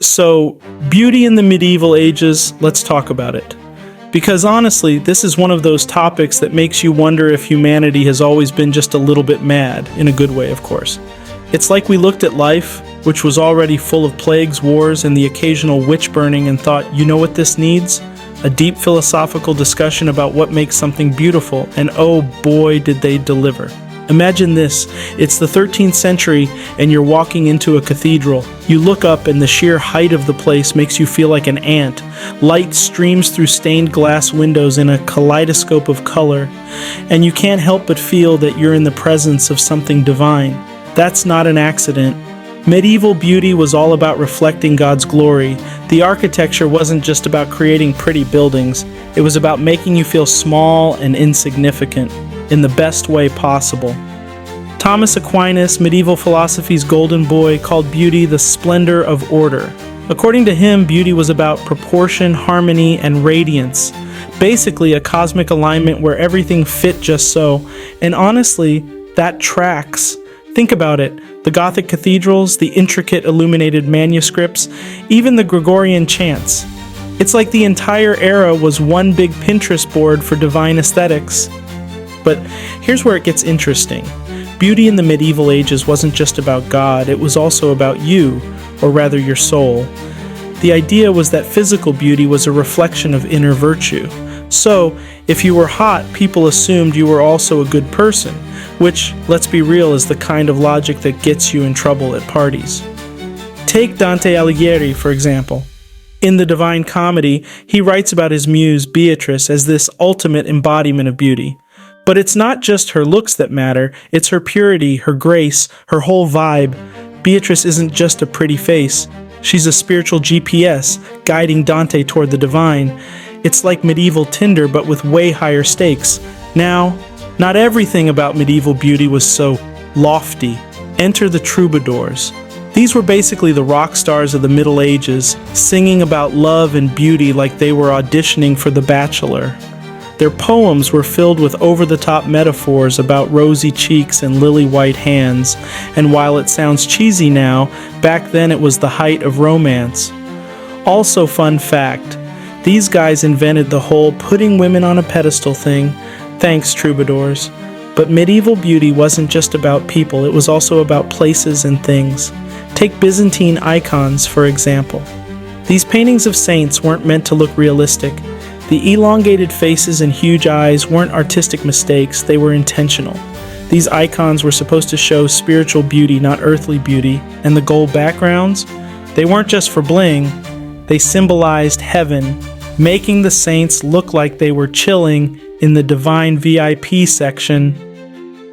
So, beauty in the medieval ages, let's talk about it. Because honestly, this is one of those topics that makes you wonder if humanity has always been just a little bit mad, in a good way, of course. It's like we looked at life, which was already full of plagues, wars, and the occasional witch burning, and thought, you know what this needs? A deep philosophical discussion about what makes something beautiful, and oh boy, did they deliver. Imagine this, it's the 13th century and you're walking into a cathedral. You look up and the sheer height of the place makes you feel like an ant. Light streams through stained glass windows in a kaleidoscope of color, and you can't help but feel that you're in the presence of something divine. That's not an accident. Medieval beauty was all about reflecting God's glory. The architecture wasn't just about creating pretty buildings, it was about making you feel small and insignificant in the best way possible. Thomas Aquinas, medieval philosophy's golden boy, called beauty the splendor of order. According to him, beauty was about proportion, harmony, and radiance. Basically, a cosmic alignment where everything fit just so. And honestly, that tracks. Think about it. The Gothic cathedrals, the intricate illuminated manuscripts, even the Gregorian chants. It's like the entire era was one big Pinterest board for divine aesthetics. But here's where it gets interesting. Beauty in the medieval ages wasn't just about God, it was also about you, or rather your soul. The idea was that physical beauty was a reflection of inner virtue. So, if you were hot, people assumed you were also a good person, which, let's be real, is the kind of logic that gets you in trouble at parties. Take Dante Alighieri, for example. In the Divine Comedy, he writes about his muse, Beatrice, as this ultimate embodiment of beauty. But it's not just her looks that matter, it's her purity, her grace, her whole vibe. Beatrice isn't just a pretty face, she's a spiritual GPS guiding Dante toward the divine. It's like medieval Tinder but with way higher stakes. Now, not everything about medieval beauty was so lofty. Enter the troubadours. These were basically the rock stars of the Middle Ages, singing about love and beauty like they were auditioning for The Bachelor. Their poems were filled with over-the-top metaphors about rosy cheeks and lily-white hands, and while it sounds cheesy now, back then it was the height of romance. Also, fun fact, these guys invented the whole putting women on a pedestal thing. Thanks, troubadours. But medieval beauty wasn't just about people, it was also about places and things. Take Byzantine icons, for example. These paintings of saints weren't meant to look realistic. The elongated faces and huge eyes weren't artistic mistakes, they were intentional. These icons were supposed to show spiritual beauty, not earthly beauty, and the gold backgrounds, they weren't just for bling, they symbolized heaven, making the saints look like they were chilling in the divine VIP section.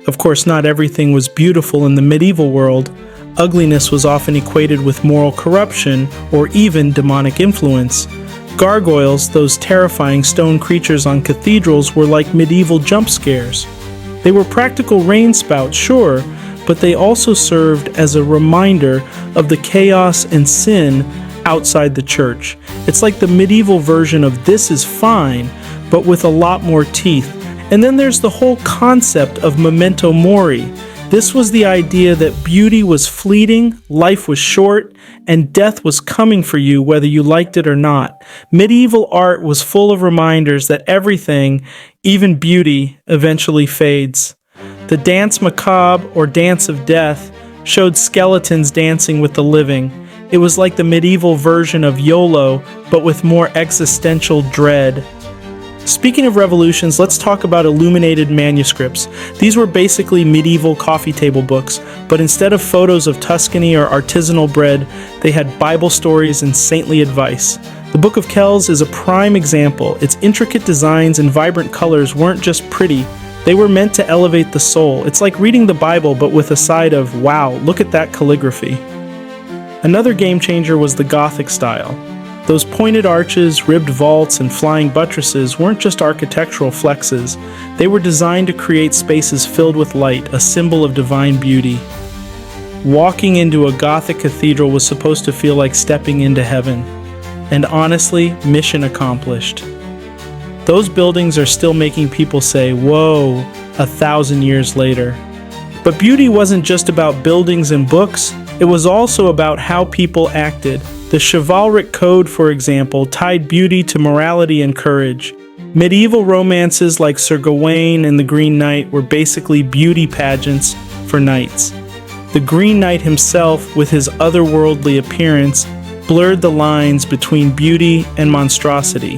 Of course, not everything was beautiful in the medieval world. Ugliness was often equated with moral corruption or even demonic influence. Gargoyles, those terrifying stone creatures on cathedrals, were like medieval jump scares. They were practical rain spouts, sure, but they also served as a reminder of the chaos and sin outside the church. It's like the medieval version of This Is Fine, but with a lot more teeth. And then there's the whole concept of memento mori. This was the idea that beauty was fleeting, life was short, and death was coming for you whether you liked it or not. Medieval art was full of reminders that everything, even beauty, eventually fades. The Danse Macabre, or Dance of Death, showed skeletons dancing with the living. It was like the medieval version of YOLO, but with more existential dread. Speaking of revolutions, let's talk about illuminated manuscripts. These were basically medieval coffee table books, but instead of photos of Tuscany or artisanal bread, they had Bible stories and saintly advice. The Book of Kells is a prime example. Its intricate designs and vibrant colors weren't just pretty, they were meant to elevate the soul. It's like reading the Bible, but with a side of, wow, look at that calligraphy. Another game changer was the Gothic style. Those pointed arches, ribbed vaults, and flying buttresses weren't just architectural flexes. They were designed to create spaces filled with light, a symbol of divine beauty. Walking into a Gothic cathedral was supposed to feel like stepping into heaven. And honestly, mission accomplished. Those buildings are still making people say, whoa, 1,000 years later. But beauty wasn't just about buildings and books, it was also about how people acted. The chivalric code, for example, tied beauty to morality and courage. Medieval romances like Sir Gawain and the Green Knight were basically beauty pageants for knights. The Green Knight himself, with his otherworldly appearance, blurred the lines between beauty and monstrosity.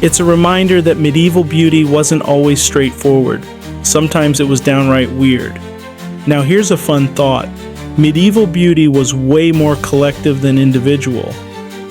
It's a reminder that medieval beauty wasn't always straightforward. Sometimes it was downright weird. Now here's a fun thought. Medieval beauty was way more collective than individual.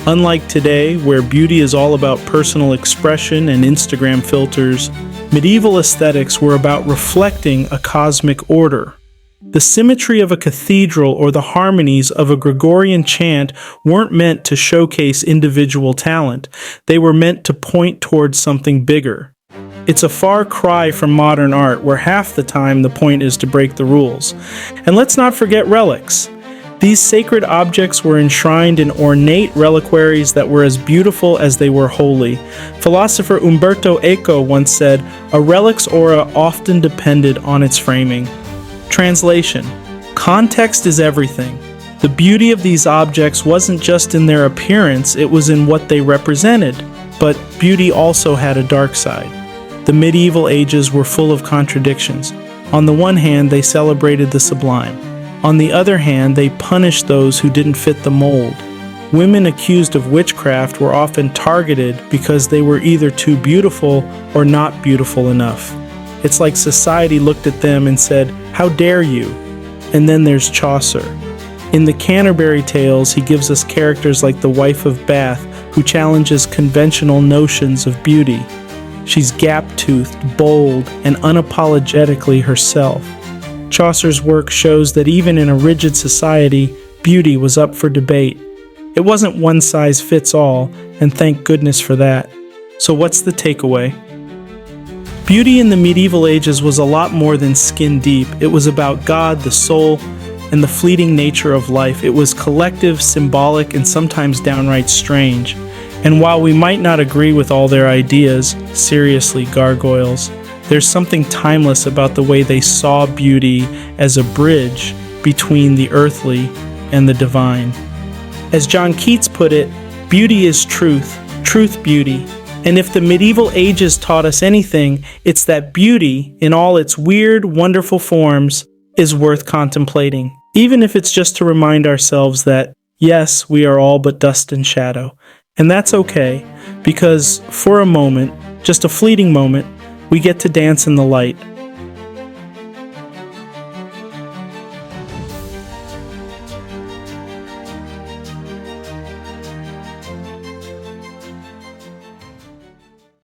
Unlike today, where beauty is all about personal expression and Instagram filters, medieval aesthetics were about reflecting a cosmic order. The symmetry of a cathedral or the harmonies of a Gregorian chant weren't meant to showcase individual talent. They were meant to point towards something bigger. It's a far cry from modern art, where half the time the point is to break the rules. And let's not forget relics. These sacred objects were enshrined in ornate reliquaries that were as beautiful as they were holy. Philosopher Umberto Eco once said, "A relic's aura often depended on its framing." Translation: context is everything. The beauty of these objects wasn't just in their appearance, it was in what they represented. But beauty also had a dark side. The medieval ages were full of contradictions. On the one hand, they celebrated the sublime. On the other hand, they punished those who didn't fit the mold. Women accused of witchcraft were often targeted because they were either too beautiful or not beautiful enough. It's like society looked at them and said, "How dare you?" And then there's Chaucer. In the Canterbury Tales, he gives us characters like the wife of Bath, who challenges conventional notions of beauty. She's gap-toothed, bold, and unapologetically herself. Chaucer's work shows that even in a rigid society, beauty was up for debate. It wasn't one size fits all, and thank goodness for that. So what's the takeaway? Beauty in the medieval ages was a lot more than skin deep. It was about God, the soul, and the fleeting nature of life. It was collective, symbolic, and sometimes downright strange. And while we might not agree with all their ideas, seriously, gargoyles, there's something timeless about the way they saw beauty as a bridge between the earthly and the divine. As John Keats put it, beauty is truth, truth beauty. And if the medieval ages taught us anything, it's that beauty, in all its weird, wonderful forms, is worth contemplating. Even if it's just to remind ourselves that, yes, we are all but dust and shadow. And that's okay, because for a moment, just a fleeting moment, we get to dance in the light.